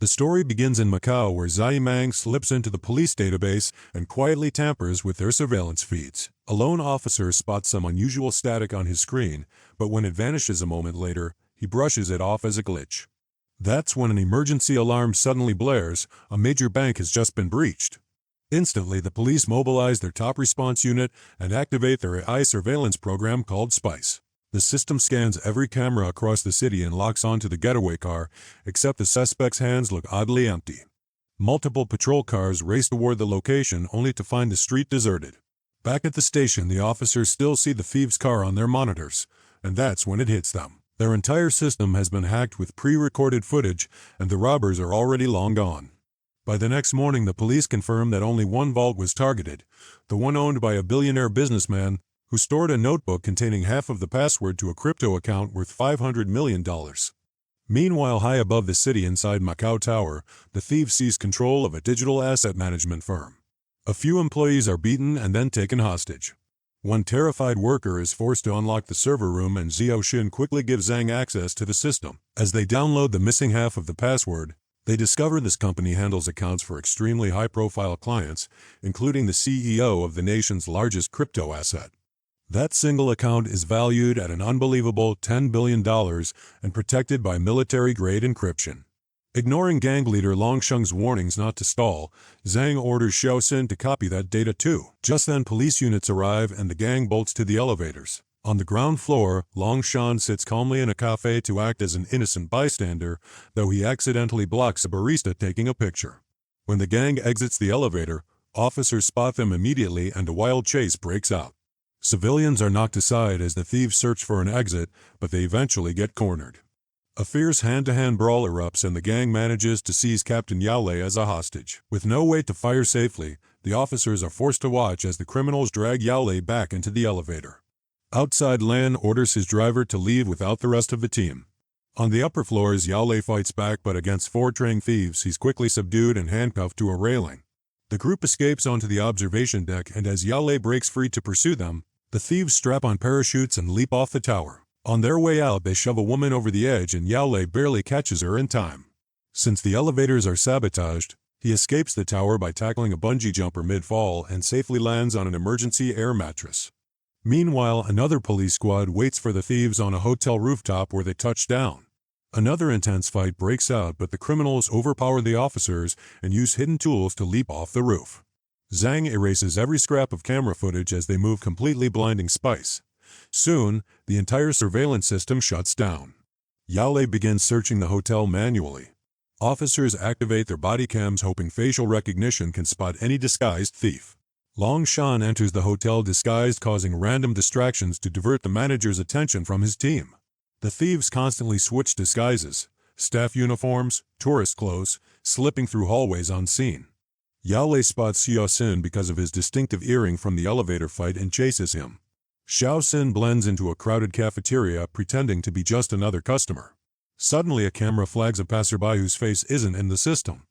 The story begins in Macau, where Zai slips into the police database and quietly tampers with their surveillance feeds. A lone officer spots some unusual static on his screen, but when it vanishes a moment later, he brushes it off as a glitch. That's when an emergency alarm suddenly blares. A major bank has just been breached. Instantly, the police mobilize their top response unit and activate their AI surveillance program called SPICE. The system scans every camera across the city and locks onto the getaway car, except the suspect's hands look oddly empty. Multiple patrol cars race toward the location only to find the street deserted. Back at the station, the officers still see the thieves' car on their monitors, and that's when it hits them. Their entire system has been hacked with pre-recorded footage, and the robbers are already long gone. By the next morning, the police confirm that only one vault was targeted, the one owned by a billionaire businessman who stored a notebook containing half of the password to a crypto account worth $500 million. Meanwhile, high above the city inside Macau Tower, the thieves seize control of a digital asset management firm. A few employees are beaten and then taken hostage. One terrified worker is forced to unlock the server room, and Xiaoxin quickly gives Zhang access to the system. As they download the missing half of the password, they discover this company handles accounts for extremely high-profile clients, including the CEO of the nation's largest crypto asset. That single account is valued at an unbelievable $10 billion and protected by military-grade encryption. Ignoring gang leader Longsheng's warnings not to stall, Zhang orders Xiaoxin to copy that data too. Just then, police units arrive and the gang bolts to the elevators. On the ground floor, Longsheng sits calmly in a cafe to act as an innocent bystander, though he accidentally blocks a barista taking a picture. When the gang exits the elevator, officers spot them immediately and a wild chase breaks out. Civilians are knocked aside as the thieves search for an exit, but they eventually get cornered. A fierce hand-to-hand brawl erupts and the gang manages to seize Captain Yao Lei as a hostage. With no way to fire safely, the officers are forced to watch as the criminals drag Yao Lei back into the elevator. Outside, Lan orders his driver to leave without the rest of the team. On the upper floors, Yao Lei fights back, but against four trained thieves, he's quickly subdued and handcuffed to a railing. The group escapes onto the observation deck, and as Yao Lei breaks free to pursue them, the thieves strap on parachutes and leap off the tower. On their way out, they shove a woman over the edge and Yao Lei barely catches her in time. Since the elevators are sabotaged, he escapes the tower by tackling a bungee jumper mid-fall and safely lands on an emergency air mattress. Meanwhile, another police squad waits for the thieves on a hotel rooftop where they touch down. Another intense fight breaks out, but the criminals overpower the officers and use hidden tools to leap off the roof. Zhang erases every scrap of camera footage as they move, completely blinding SPICE. Soon, the entire surveillance system shuts down. Yao Lei begins searching the hotel manually. Officers activate their body cams, hoping facial recognition can spot any disguised thief. Longsheng enters the hotel disguised, causing random distractions to divert the manager's attention from his team. The thieves constantly switch disguises, staff uniforms, tourist clothes, slipping through hallways unseen. Yao Lei spots Xiaoxin because of his distinctive earring from the elevator fight and chases him. Xiaoxin blends into a crowded cafeteria, pretending to be just another customer. Suddenly, a camera flags a passerby whose face isn't in the system.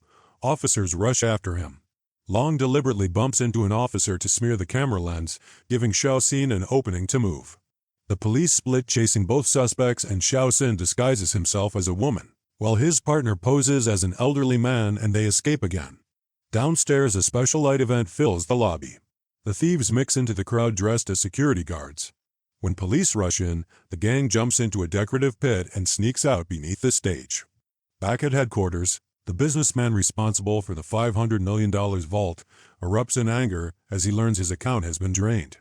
Officers rush after him. Long deliberately bumps into an officer to smear the camera lens, giving Xiaoxin an opening to move. The police split, chasing both suspects, and Xiaoxin disguises himself as a woman, while his partner poses as an elderly man, and they escape again. Downstairs, a special light event fills the lobby. The thieves mix into the crowd dressed as security guards. When police rush in, the gang jumps into a decorative pit and sneaks out beneath the stage. Back at headquarters, the businessman responsible for the $500 million vault erupts in anger as he learns his account has been drained.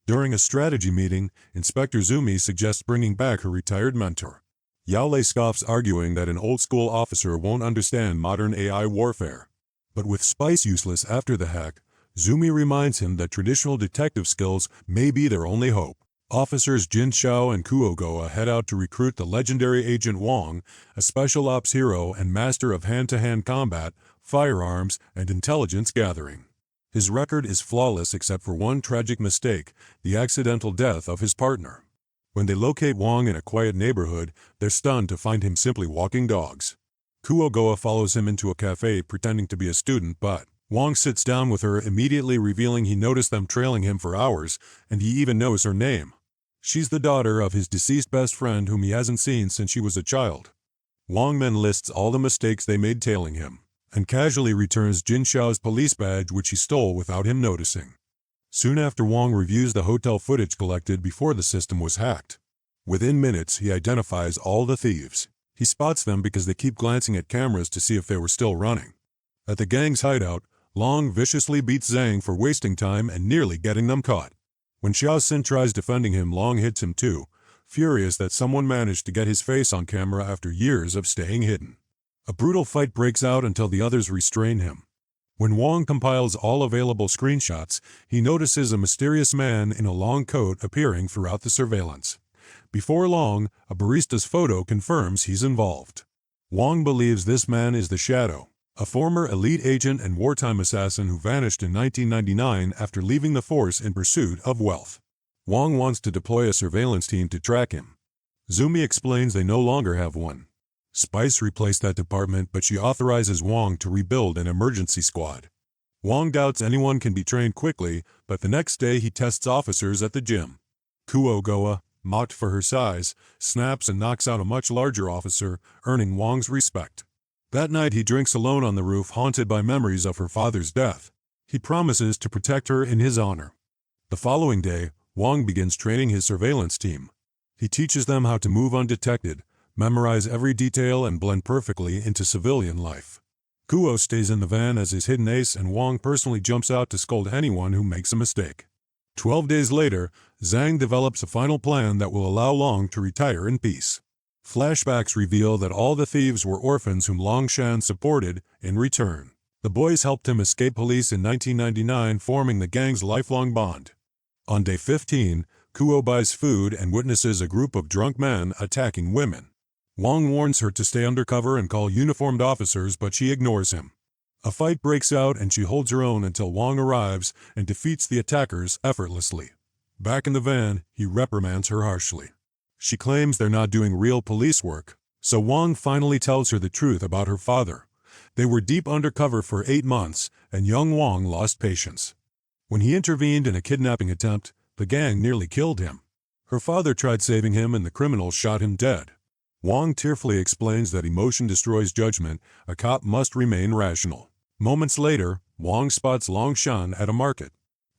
During a strategy meeting, Inspector Zumi suggests bringing back her retired mentor. Yao Lei scoffs, arguing that an old-school officer won't understand modern AI warfare. But with SPICE useless after the hack, Zumi reminds him that traditional detective skills may be their only hope. Officers Jin Xiao and Kuo Goa head out to recruit the legendary Agent Wang, a special ops hero and master of hand-to-hand combat, firearms, and intelligence gathering. His record is flawless except for one tragic mistake, the accidental death of his partner. When they locate Wang in a quiet neighborhood, they're stunned to find him simply walking dogs. Kuo Goa follows him into a cafe pretending to be a student, but Wang sits down with her, immediately revealing he noticed them trailing him for hours, and he even knows her name. She's the daughter of his deceased best friend whom he hasn't seen since she was a child. Wang then lists all the mistakes they made tailing him, and casually returns Jin Xiao's police badge which he stole without him noticing. Soon after, Wang reviews the hotel footage collected before the system was hacked. Within minutes, he identifies all the thieves. He spots them because they keep glancing at cameras to see if they were still running. At the gang's hideout, Long viciously beats Zhang for wasting time and nearly getting them caught. When Xiao Xin tries defending him, Long hits him too, furious that someone managed to get his face on camera after years of staying hidden. A brutal fight breaks out until the others restrain him. When Wang compiles all available screenshots, he notices a mysterious man in a long coat appearing throughout the surveillance. Before long, a barista's photo confirms he's involved. Wang believes this man is the Shadow, a former elite agent and wartime assassin who vanished in 1999 after leaving the force in pursuit of wealth. Wang wants to deploy a surveillance team to track him. Zumi explains they no longer have one. Spice replaced that department, but she authorizes Wang to rebuild an emergency squad. Wang doubts anyone can be trained quickly, but the next day he tests officers at the gym. Kuo Goa, mocked for her size, snaps and knocks out a much larger officer, earning Wang's respect. That night he drinks alone on the roof, haunted by memories of her father's death. He promises to protect her in his honor. The following day, Wang begins training his surveillance team. He teaches them how to move undetected, memorize every detail, and blend perfectly into civilian life. Kuo stays in the van as his hidden ace, and Wang personally jumps out to scold anyone who makes a mistake. 12 days later, Zhang develops a final plan that will allow Long to retire in peace. Flashbacks reveal that all the thieves were orphans whom Long Shan supported in return. The boys helped him escape police in 1999, forming the gang's lifelong bond. On day 15, Kuo buys food and witnesses a group of drunk men attacking women. Wang warns her to stay undercover and call uniformed officers, but she ignores him. A fight breaks out and she holds her own until Wang arrives and defeats the attackers effortlessly. Back in the van, he reprimands her harshly. She claims they're not doing real police work, so Wang finally tells her the truth about her father. They were deep undercover for 8 months, and young Wang lost patience. When he intervened in a kidnapping attempt, the gang nearly killed him. Her father tried saving him and the criminals shot him dead. Wang tearfully explains that emotion destroys judgment, a cop must remain rational. Moments later, Wang spots Long Shan at a market.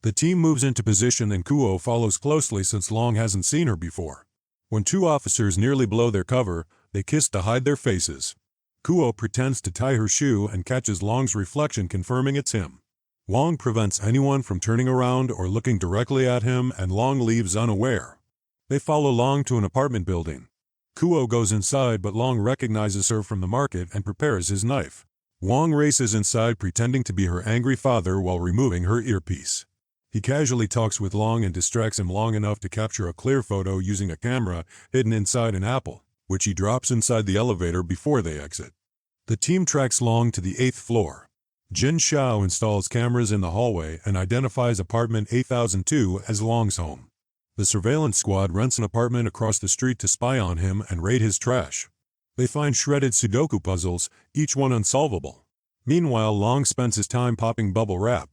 The team moves into position and Kuo follows closely since Long hasn't seen her before. When 2 officers nearly blow their cover, they kiss to hide their faces. Kuo pretends to tie her shoe and catches Long's reflection, confirming it's him. Wang prevents anyone from turning around or looking directly at him, and Long leaves unaware. They follow Long to an apartment building. Kuo goes inside, but Long recognizes her from the market and prepares his knife. Wang races inside, pretending to be her angry father while removing her earpiece. He casually talks with Long and distracts him long enough to capture a clear photo using a camera hidden inside an apple, which he drops inside the elevator before they exit. The team tracks Long to the 8th floor. Jin Xiao installs cameras in the hallway and identifies apartment 8002 as Long's home. The surveillance squad rents an apartment across the street to spy on him and raid his trash. They find shredded Sudoku puzzles, each one unsolvable. Meanwhile, Long spends his time popping bubble wrap.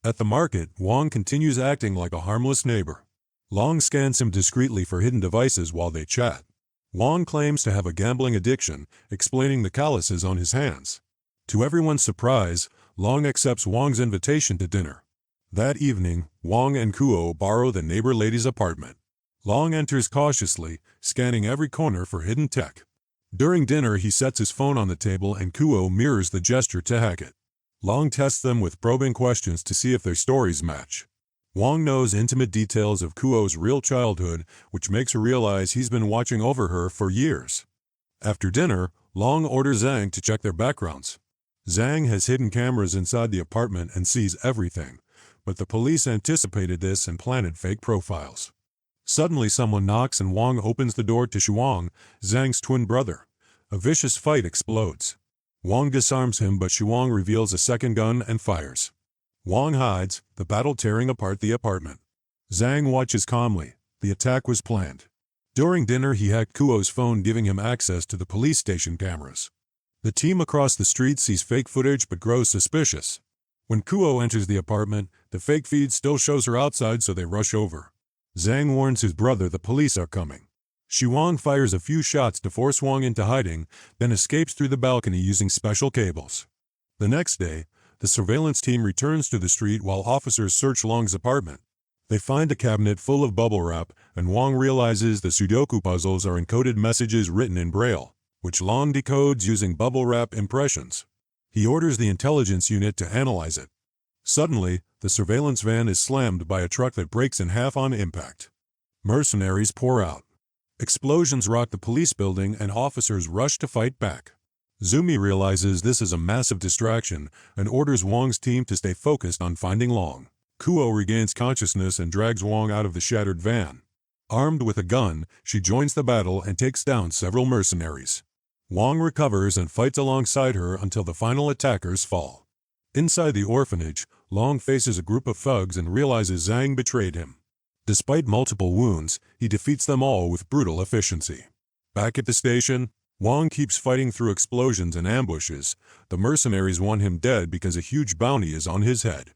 At the market, Wang continues acting like a harmless neighbor. Long scans him discreetly for hidden devices while they chat. Wang claims to have a gambling addiction, explaining the calluses on his hands. To everyone's surprise, Long accepts Wang's invitation to dinner. That evening, Wang and Kuo borrow the neighbor lady's apartment. Long enters cautiously, scanning every corner for hidden tech. During dinner, he sets his phone on the table and Kuo mirrors the gesture to hack it. Long tests them with probing questions to see if their stories match. Wang knows intimate details of Kuo's real childhood, which makes her realize he's been watching over her for years. After dinner, Long orders Zhang to check their backgrounds. Zhang has hidden cameras inside the apartment and sees everything, but the police anticipated this and planted fake profiles. Suddenly someone knocks and Wang opens the door to Shuang, Zhang's twin brother. A vicious fight explodes. Wang disarms him, but Shuang reveals a second gun and fires. Wang hides, the battle tearing apart the apartment. Zhang watches calmly. The attack was planned. During dinner, he hacked Kuo's phone, giving him access to the police station cameras. The team across the street sees fake footage but grows suspicious. When Kuo enters the apartment, the fake feed still shows her outside, so they rush over. Zhang warns his brother the police are coming. Wang fires a few shots to force Wang into hiding, then escapes through the balcony using special cables. The next day, the surveillance team returns to the street while officers search Long's apartment. They find a cabinet full of bubble wrap, and Wang realizes the Sudoku puzzles are encoded messages written in Braille, which Long decodes using bubble wrap impressions. He orders the intelligence unit to analyze it. Suddenly, the surveillance van is slammed by a truck that breaks in half on impact. Mercenaries pour out. Explosions rock the police building and officers rush to fight back. Zumi realizes this is a massive distraction and orders Wang's team to stay focused on finding Long. Kuo regains consciousness and drags Wang out of the shattered van. Armed with a gun, she joins the battle and takes down several mercenaries. Wang recovers and fights alongside her until the final attackers fall. Inside the orphanage, Long faces a group of thugs and realizes Zhang betrayed him. Despite multiple wounds, he defeats them all with brutal efficiency. Back at the station, Wang keeps fighting through explosions and ambushes. The mercenaries want him dead because a huge bounty is on his head.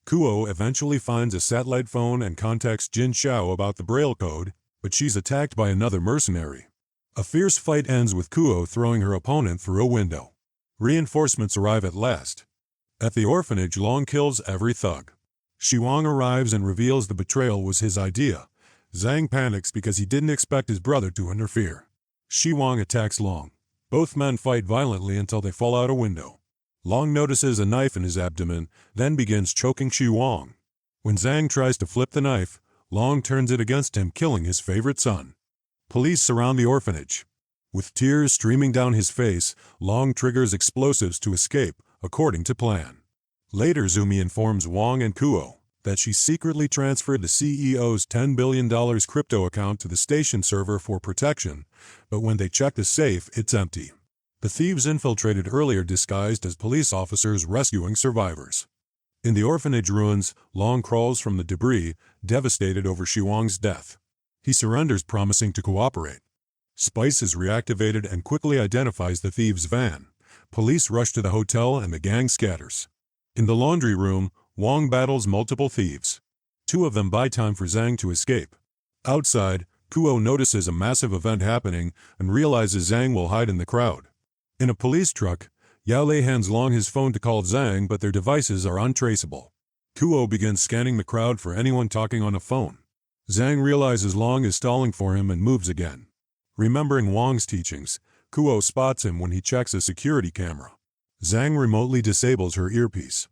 Kuo eventually finds a satellite phone and contacts Jin Xiao about the Braille code, but she's attacked by another mercenary. A fierce fight ends with Kuo throwing her opponent through a window. Reinforcements arrive at last. At the orphanage, Long kills every thug. Wang arrives and reveals the betrayal was his idea. Zhang panics because he didn't expect his brother to interfere. Wang attacks Long. Both men fight violently until they fall out a window. Long notices a knife in his abdomen, then begins choking Wang. When Zhang tries to flip the knife, Long turns it against him, killing his favorite son. Police surround the orphanage. With tears streaming down his face, Long triggers explosives to escape, according to plan. Later, Zumi informs Wang and Kuo that she secretly transferred the CEO's $10 billion crypto account to the station server for protection, but when they check the safe, it's empty. The thieves infiltrated earlier disguised as police officers rescuing survivors. In the orphanage ruins, Long crawls from the debris, devastated over Wang's death. He surrenders, promising to cooperate. Spice is reactivated and quickly identifies the thieves' van. Police rush to the hotel and the gang scatters. In the laundry room, Wang battles multiple thieves. Two of them buy time for Zhang to escape. Outside, Kuo notices a massive event happening and realizes Zhang will hide in the crowd. In a police truck, Yao Lei hands Long his phone to call Zhang, but their devices are untraceable. Kuo begins scanning the crowd for anyone talking on a phone. Zhang realizes Long is stalling for him and moves again. Remembering Wang's teachings, Kuo spots him when he checks a security camera. Zhang remotely disables her earpiece.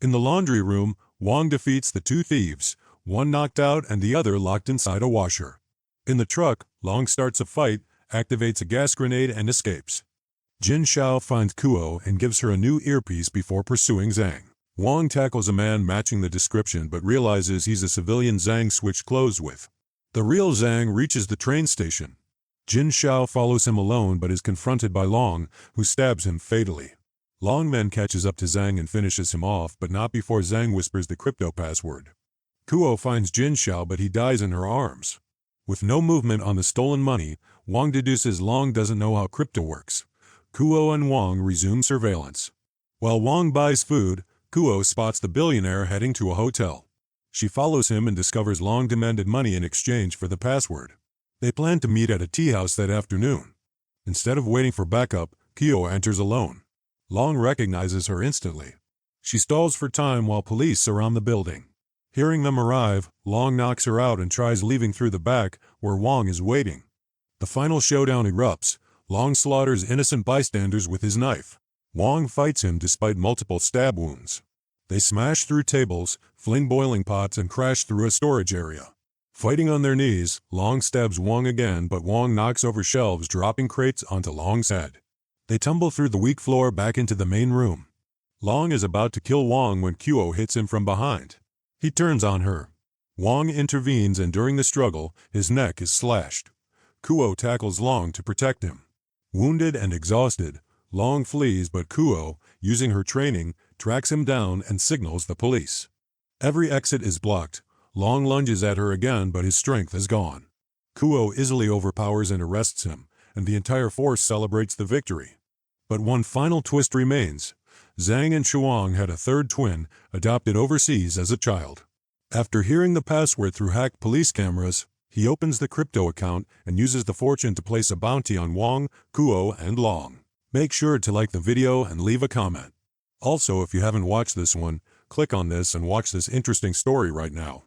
In the laundry room, Wang defeats the two thieves, one knocked out and the other locked inside a washer. In the truck, Long starts a fight, activates a gas grenade and escapes. Jin Xiao finds Kuo and gives her a new earpiece before pursuing Zhang. Wang tackles a man matching the description but realizes he's a civilian Zhang switched clothes with. The real Zhang reaches the train station. Jin Xiao follows him alone but is confronted by Long, who stabs him fatally. Long then catches up to Zhang and finishes him off, but not before Zhang whispers the crypto password. Kuo finds Jin Xiao, but he dies in her arms. With no movement on the stolen money, Wang deduces Long doesn't know how crypto works. Kuo and Wang resume surveillance. While Wang buys food, Kuo spots the billionaire heading to a hotel. She follows him and discovers Long demanded money in exchange for the password. They plan to meet at a tea house that afternoon. Instead of waiting for backup, Kuo enters alone. Long recognizes her instantly. She stalls for time while police surround the building. Hearing them arrive, Long knocks her out and tries leaving through the back, where Wang is waiting. The final showdown erupts. Long slaughters innocent bystanders with his knife. Wang fights him despite multiple stab wounds. They smash through tables, fling boiling pots, and crash through a storage area. Fighting on their knees, Long stabs Wang again, but Wang knocks over shelves, dropping crates onto Long's head. They tumble through the weak floor back into the main room. Long is about to kill Wang when Kuo hits him from behind. He turns on her. Wang intervenes, and during the struggle, his neck is slashed. Kuo tackles Long to protect him. Wounded and exhausted, Long flees, but Kuo, using her training, tracks him down and signals the police. Every exit is blocked. Long lunges at her again, but his strength is gone. Kuo easily overpowers and arrests him, and the entire force celebrates the victory. But one final twist remains. Zhang and Wang had a third twin, adopted overseas as a child. After hearing the password through hacked police cameras, He opens the crypto account and uses the fortune to place a bounty on Wang, Kuo, and Long. Make sure to like the video and leave a comment. Also, if you haven't watched this one, click on this and watch this interesting story right now.